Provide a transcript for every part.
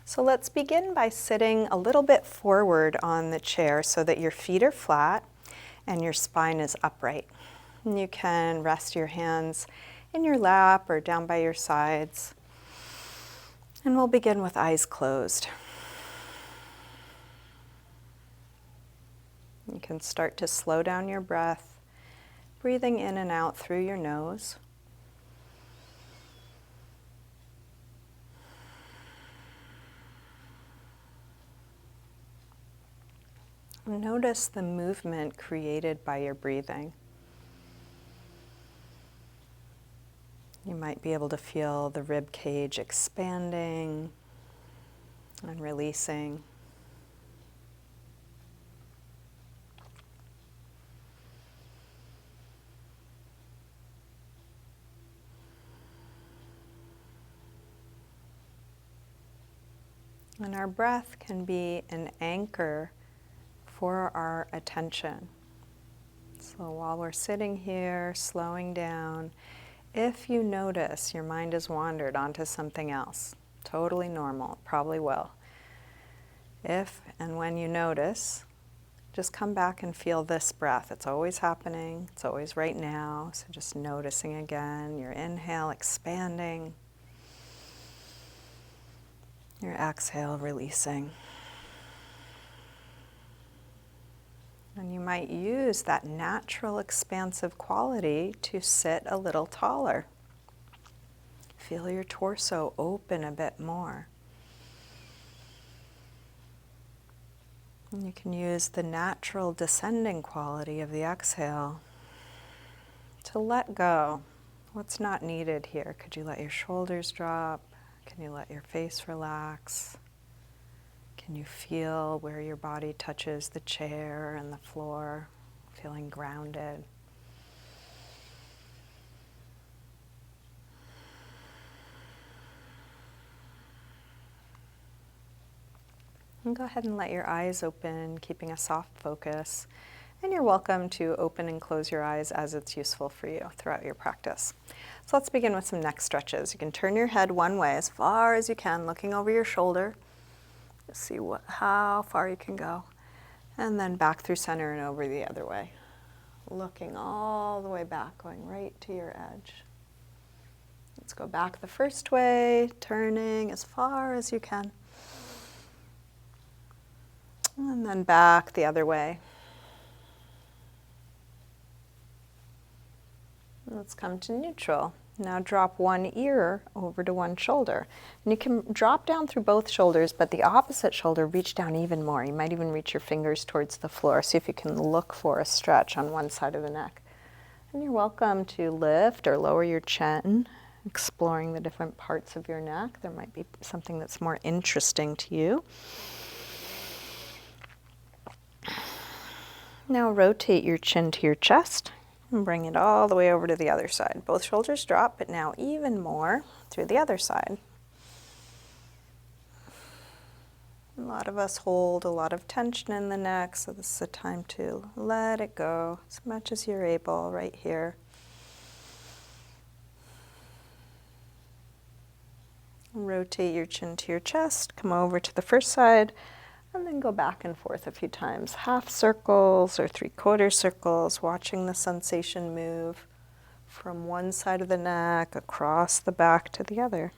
So let's begin by sitting a little bit forward on the chair so that your feet are flat and your spine is upright. And you can rest your hands in your lap or down by your sides. And we'll begin with eyes closed. You can start to slow down your breath, breathing in and out through your nose. Notice the movement created by your breathing. You might be able to feel the rib cage expanding and releasing. And our breath can be an anchor for our attention. So while we're sitting here, slowing down, if you notice your mind has wandered onto something else, totally normal, probably will. If and when you notice, just come back and feel this breath. It's always happening, it's always right now. So just noticing again, your inhale expanding, your exhale releasing. And you might use that natural expansive quality to sit a little taller. Feel your torso open a bit more. And you can use the natural descending quality of the exhale to let go. What's not needed here? Could you let your shoulders drop? Can you let your face relax? Can you feel where your body touches the chair and the floor, feeling grounded? And go ahead and let your eyes open, keeping a soft focus. And you're welcome to open and close your eyes as it's useful for you throughout your practice. So let's begin with some neck stretches. You can turn your head one way as far as you can, looking over your shoulder. See how far you can go. And then back through center and over the other way. Looking all the way back, going right to your edge. Let's go back the first way, turning as far as you can. And then back the other way. Let's come to neutral. Now drop one ear over to one shoulder. And you can drop down through both shoulders, but the opposite shoulder, reach down even more. You might even reach your fingers towards the floor. See if you can look for a stretch on one side of the neck. And you're welcome to lift or lower your chin, exploring the different parts of your neck. There might be something that's more interesting to you. Now rotate your chin to your chest. And bring it all the way over to the other side. Both shoulders drop, but now even more through the other side. A lot of us hold a lot of tension in the neck, so this is a time to let it go as much as you're able right here. Rotate your chin to your chest, come over to the first side, and then go back and forth a few times. Half circles or 3/4 circles, watching the sensation move from one side of the neck across the back to the other.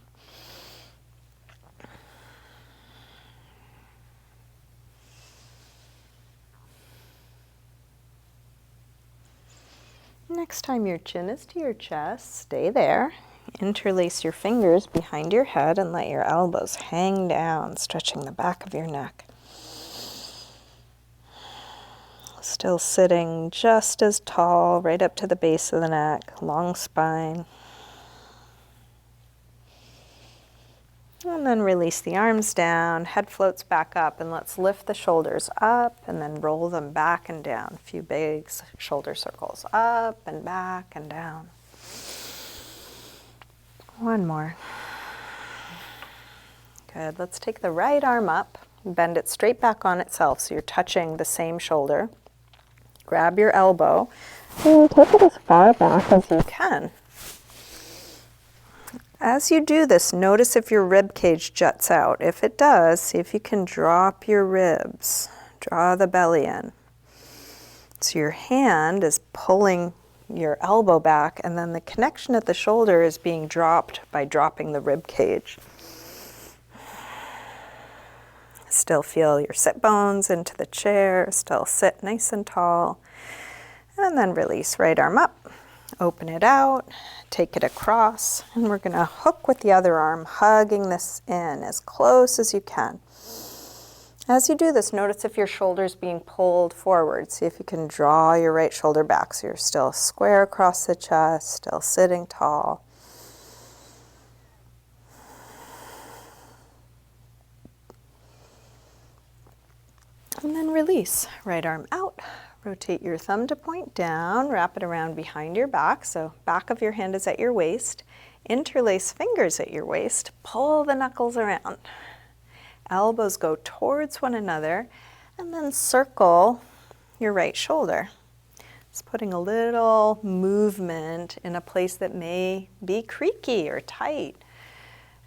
Next time your chin is to your chest, stay there. Interlace your fingers behind your head and let your elbows hang down, stretching the back of your neck. Still sitting just as tall, right up to the base of the neck, long spine. And then release the arms down, head floats back up, and let's lift the shoulders up and then roll them back and down. A few big shoulder circles, up and back and down. One more. Good, let's take the right arm up, bend it straight back on itself so you're touching the same shoulder. Grab your elbow and take it as far back as you can. As you do this, notice if your rib cage juts out. If it does, see if you can drop your ribs. Draw the belly in. So your hand is pulling your elbow back, and then the connection at the shoulder is being dropped by dropping the rib cage. Still feel your sit bones into the chair, still sit nice and tall, and then release. Right arm up, open it out, take it across, and we're going to hook with the other arm, hugging this in as close as you can. As you do this, notice if your shoulder's being pulled forward. See if you can draw your right shoulder back so you're still square across the chest, still sitting tall. And then release. Right arm out. Rotate your thumb to point down. Wrap it around behind your back. So back of your hand is at your waist. Interlace fingers at your waist. Pull the knuckles around. Elbows go towards one another. And then circle your right shoulder. It's putting a little movement in a place that may be creaky or tight.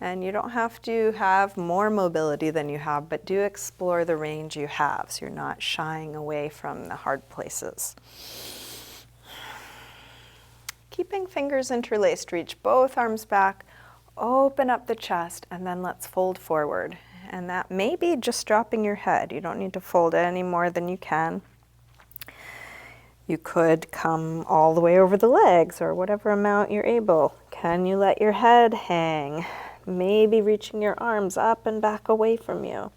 And you don't have to have more mobility than you have, but do explore the range you have so you're not shying away from the hard places. Keeping fingers interlaced, reach both arms back, open up the chest, and then let's fold forward. And that may be just dropping your head. You don't need to fold any more than you can. You could come all the way over the legs or whatever amount you're able. Can you let your head hang? Maybe reaching your arms up and back away from you.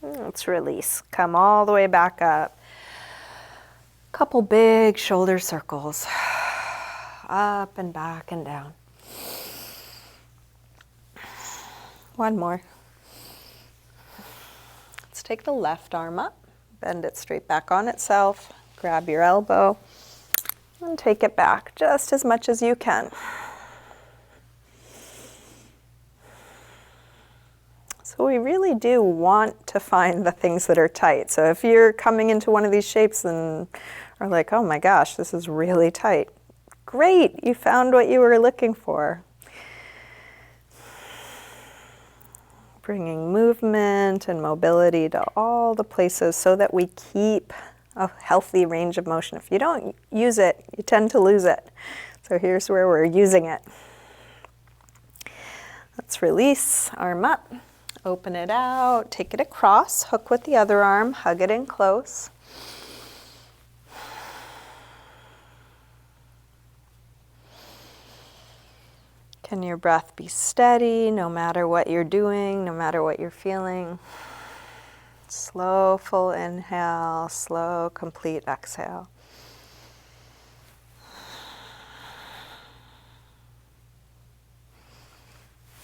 Let's release. Come all the way back up. Couple big shoulder circles. Up and back and down. One more. Let's take the left arm up. Bend it straight back on itself. Grab your elbow. And take it back just as much as you can. So we really do want to find the things that are tight. So if you're coming into one of these shapes and are like, oh my gosh, this is really tight. Great, you found what you were looking for. Bringing movement and mobility to all the places so that we keep a healthy range of motion. If you don't use it, you tend to lose it. So here's where we're using it. Let's release, arm up, open it out, take it across, hook with the other arm, hug it in close. Can your breath be steady no matter what you're doing, no matter what you're feeling? Slow, full inhale, slow, complete exhale.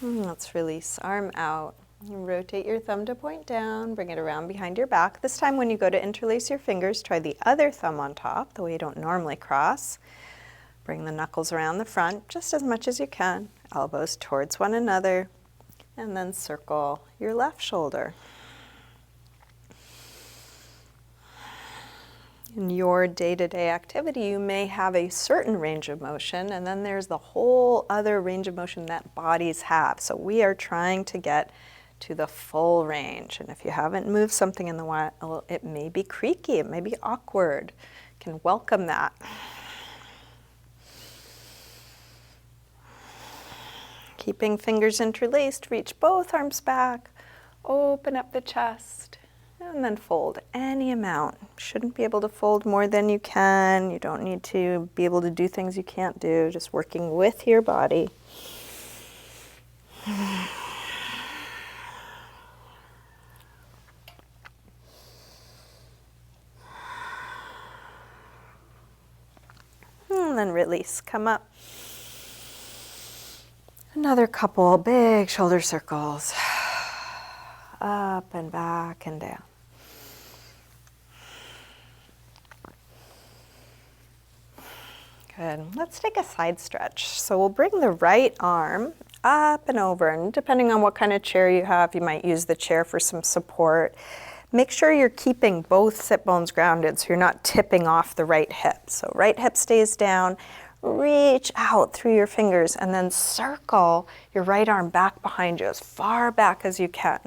Let's release, arm out. Rotate your thumb to point down, bring it around behind your back. This time when you go to interlace your fingers, try the other thumb on top, the way you don't normally cross. Bring the knuckles around the front just as much as you can. Elbows towards one another. And then circle your left shoulder. In your day-to-day activity, you may have a certain range of motion, and then there's the whole other range of motion that bodies have. So we are trying to get to the full range. And if you haven't moved something in the while, it may be creaky, it may be awkward. You can welcome that. Keeping fingers interlaced, reach both arms back, open up the chest. And then fold any amount. Shouldn't be able to fold more than you can. You don't need to be able to do things you can't do. Just working with your body. And then release. Come up. Another couple big shoulder circles. Up and back and down. Good. Let's take a side stretch. So we'll bring the right arm up and over, and depending on what kind of chair you have, you might use the chair for some support. Make sure you're keeping both sit bones grounded so you're not tipping off the right hip. So right hip stays down, reach out through your fingers and then circle your right arm back behind you as far back as you can.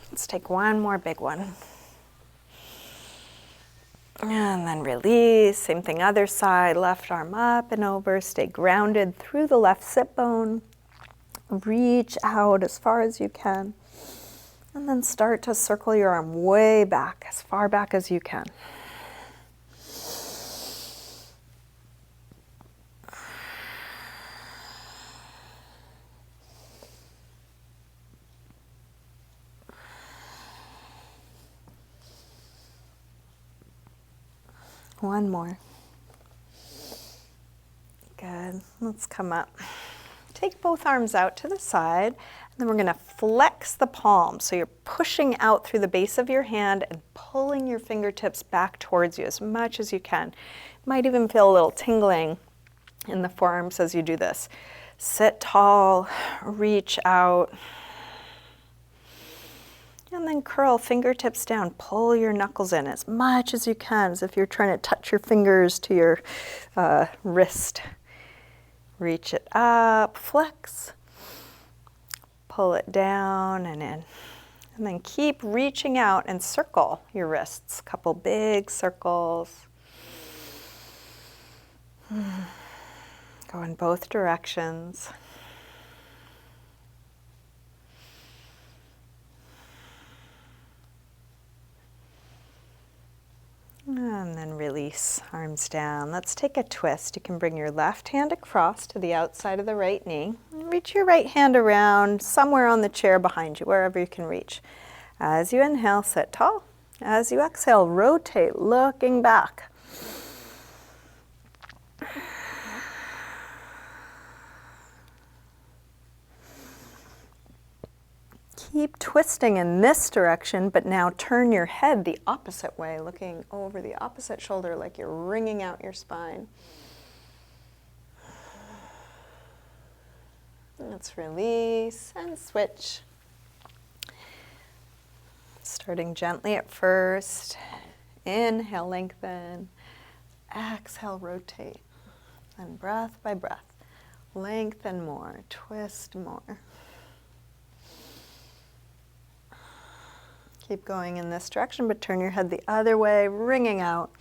Let's take one more big one. And then release, same thing other side, left arm up and over, stay grounded through the left sit bone. Reach out as far as you can. And then start to circle your arm way back, as far back as you can. One more. Good. Let's come up. Take both arms out to the side, and then we're going to flex the palm. So you're pushing out through the base of your hand and pulling your fingertips back towards you as much as you can. You might even feel a little tingling in the forearms as you do this. Sit tall, reach out, and then curl fingertips down. Pull your knuckles in as much as you can, as if you're trying to touch your fingers to your wrist. Reach it up, flex, pull it down and in. And then keep reaching out and circle your wrists. Couple big circles. Go in both directions. And then release, arms down. Let's take a twist. You can bring your left hand across to the outside of the right knee. Reach your right hand around somewhere on the chair behind you, wherever you can reach. As you inhale, sit tall. As you exhale, rotate, looking back. Keep twisting in this direction, but now turn your head the opposite way, looking over the opposite shoulder like you're wringing out your spine. Let's release and switch. Starting gently at first. Inhale, lengthen. Exhale, rotate. And breath by breath. Lengthen more, twist more. Keep going in this direction, but turn your head the other way, wringing out.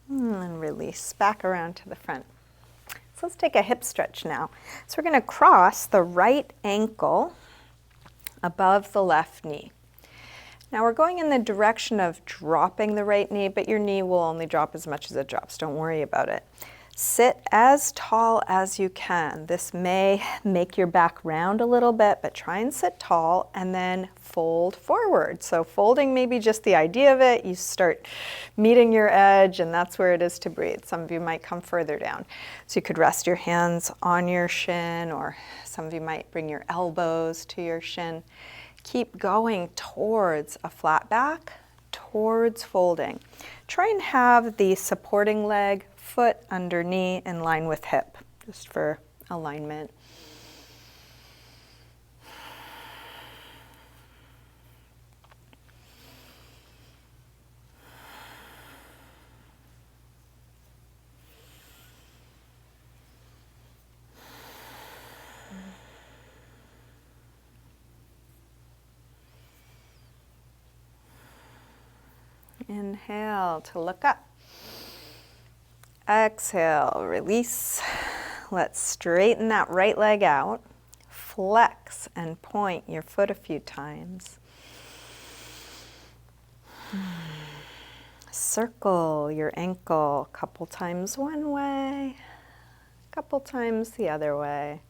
And release back around to the front. So let's take a hip stretch now. So we're going to cross the right ankle above the left knee. Now we're going in the direction of dropping the right knee, but your knee will only drop as much as it drops. Don't worry about it. Sit as tall as you can. This may make your back round a little bit, but try and sit tall and then fold forward. So folding may be just the idea of it. You start meeting your edge and that's where it is to breathe. Some of you might come further down. So you could rest your hands on your shin, or some of you might bring your elbows to your shin. Keep going towards a flat back, towards folding. Try and have the supporting leg, foot under knee in line with hip, just for alignment. Inhale to look up. Exhale, release. Let's straighten that right leg out. Flex and point your foot a few times. Circle your ankle a couple times one way, a couple times the other way.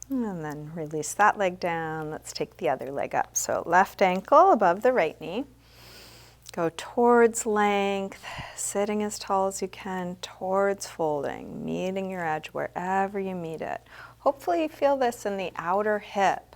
And then release that leg down. Let's take the other leg up. So left ankle above the right knee. Go towards length, sitting as tall as you can, towards folding, meeting your edge wherever you meet it. Hopefully you feel this in the outer hip.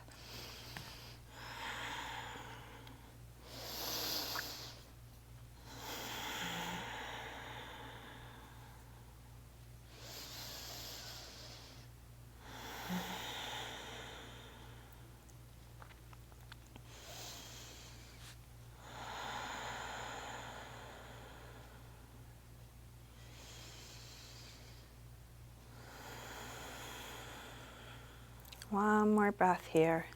One more breath here.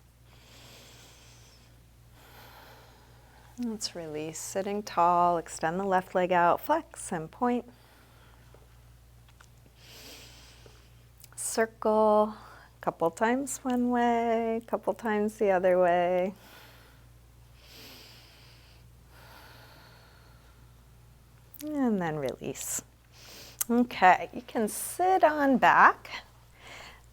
Let's release. Sitting tall, extend the left leg out, flex and point. Circle, a couple times one way, a couple times the other way. And then release. Okay, you can sit on back.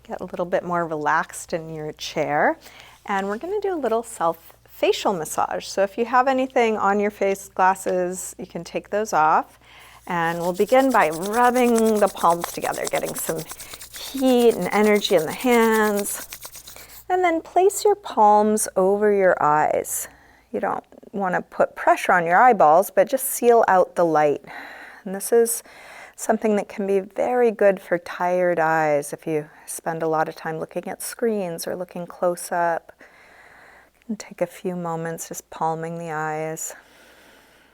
Get a little bit more relaxed in your chair. And we're going to do a little facial massage. So if you have anything on your face, glasses, you can take those off. And we'll begin by rubbing the palms together, getting some heat and energy in the hands. And then place your palms over your eyes. You don't want to put pressure on your eyeballs, but just seal out the light. And this is something that can be very good for tired eyes if you spend a lot of time looking at screens or looking close up. And take a few moments just palming the eyes,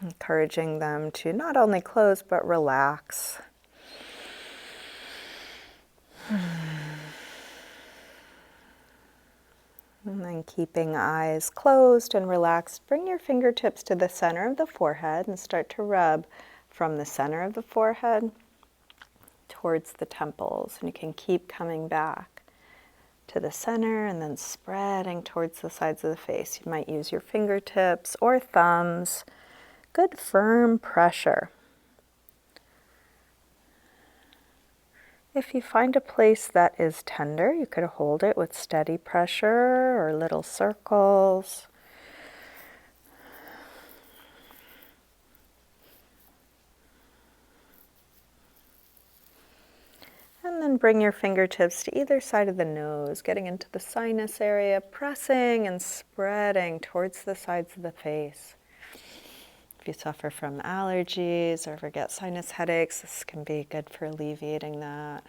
encouraging them to not only close but relax. And then keeping eyes closed and relaxed, bring your fingertips to the center of the forehead and start to rub from the center of the forehead towards the temples. And you can keep coming back to the center and then spreading towards the sides of the face. You might use your fingertips or thumbs. Good firm pressure. If you find a place that is tender, you could hold it with steady pressure or little circles. And then bring your fingertips to either side of the nose, getting into the sinus area, pressing and spreading towards the sides of the face. If you suffer from allergies or ever get sinus headaches, this can be good for alleviating that.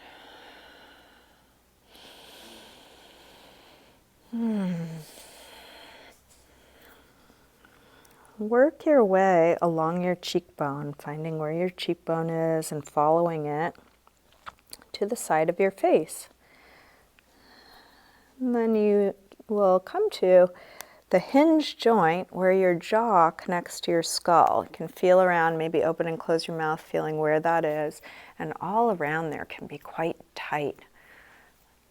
Work your way along your cheekbone, finding where your cheekbone is and following it to the side of your face. And then you will come to the hinge joint where your jaw connects to your skull. You can feel around, maybe open and close your mouth, feeling where that is. And all around there can be quite tight.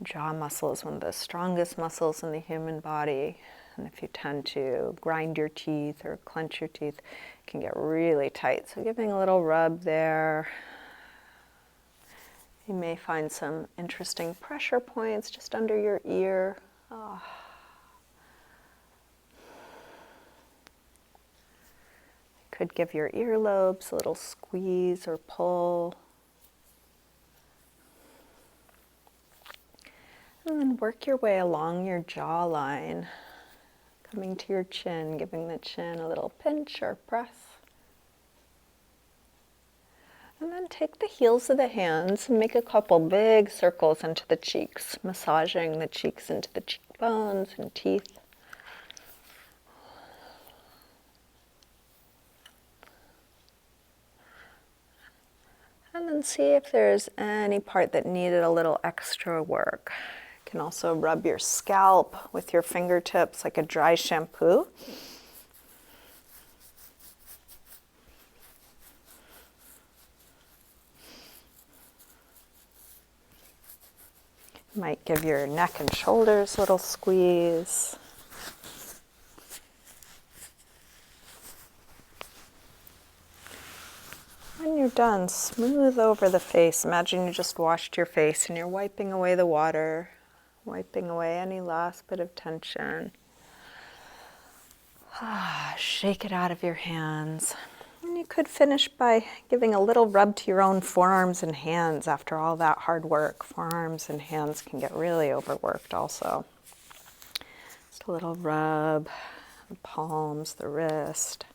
Jaw muscle is one of the strongest muscles in the human body. And if you tend to grind your teeth or clench your teeth, it can get really tight. So giving a little rub there. You may find some interesting pressure points just under your ear. Oh. Could give your earlobes a little squeeze or pull. And then work your way along your jawline, coming to your chin, giving the chin a little pinch or press. And then take the heels of the hands and make a couple big circles into the cheeks, massaging the cheeks into the cheekbones and teeth. And then see if there's any part that needed a little extra work. You can also rub your scalp with your fingertips like a dry shampoo. Might give your neck and shoulders a little squeeze. When you're done, smooth over the face. Imagine you just washed your face and you're wiping away the water, wiping away any last bit of tension. Shake it out of your hands. And you could finish by giving a little rub to your own forearms and hands after all that hard work. Forearms and hands can get really overworked also. Just a little rub, the palms, the wrist.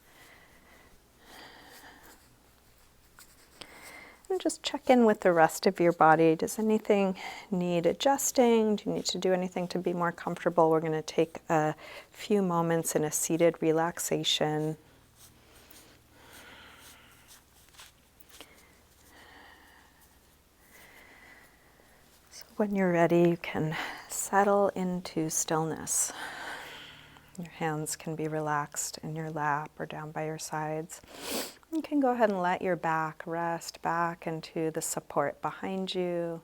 And just check in with the rest of your body. Does anything need adjusting? Do you need to do anything to be more comfortable? We're going to take a few moments in a seated relaxation. So when you're ready, you can settle into stillness. Your hands can be relaxed in your lap or down by your sides. You can go ahead and let your back rest back into the support behind you.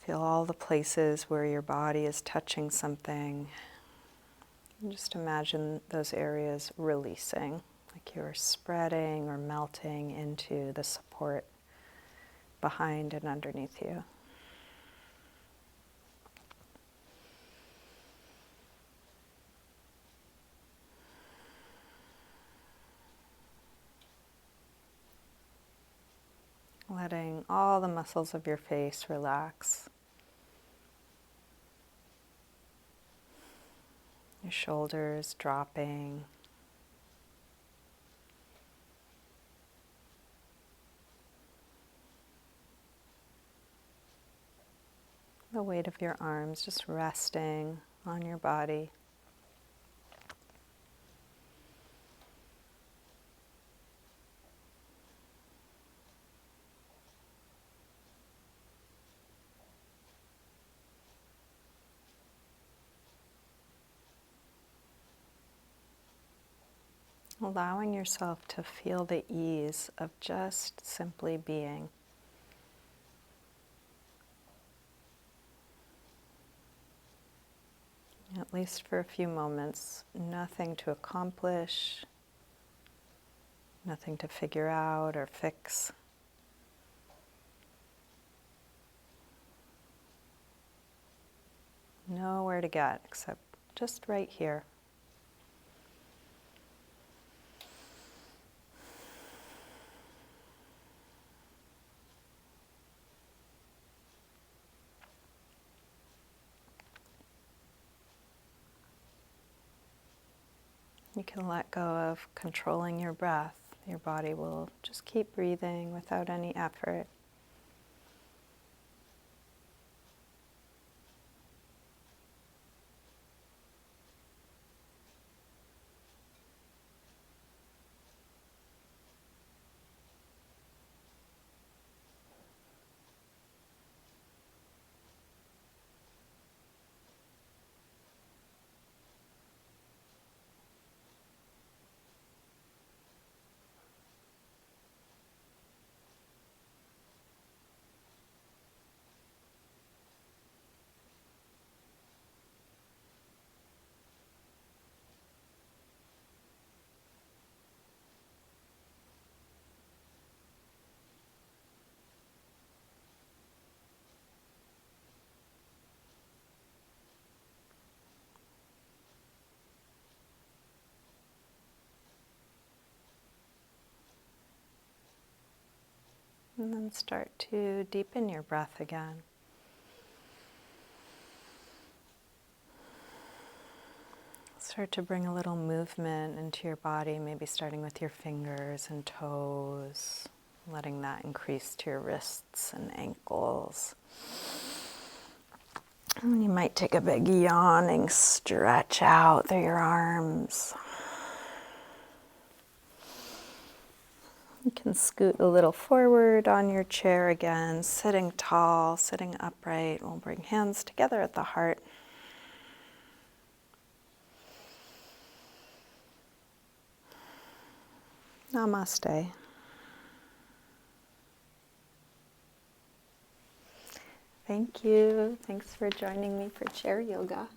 Feel all the places where your body is touching something. And just imagine those areas releasing, like you're spreading or melting into the support behind and underneath you. Letting all the muscles of your face relax. Your shoulders dropping. The weight of your arms just resting on your body. Allowing yourself to feel the ease of just simply being. At least for a few moments, nothing to accomplish, nothing to figure out or fix. Nowhere to get except just right here. You can let go of controlling your breath. Your body will just keep breathing without any effort. And then start to deepen your breath again. Start to bring a little movement into your body, maybe starting with your fingers and toes, letting that increase to your wrists and ankles. And you might take a big yawning stretch out through your arms. You can scoot a little forward on your chair again, sitting tall, sitting upright. We'll bring hands together at the heart. Namaste. Thank you. Thanks for joining me for chair yoga.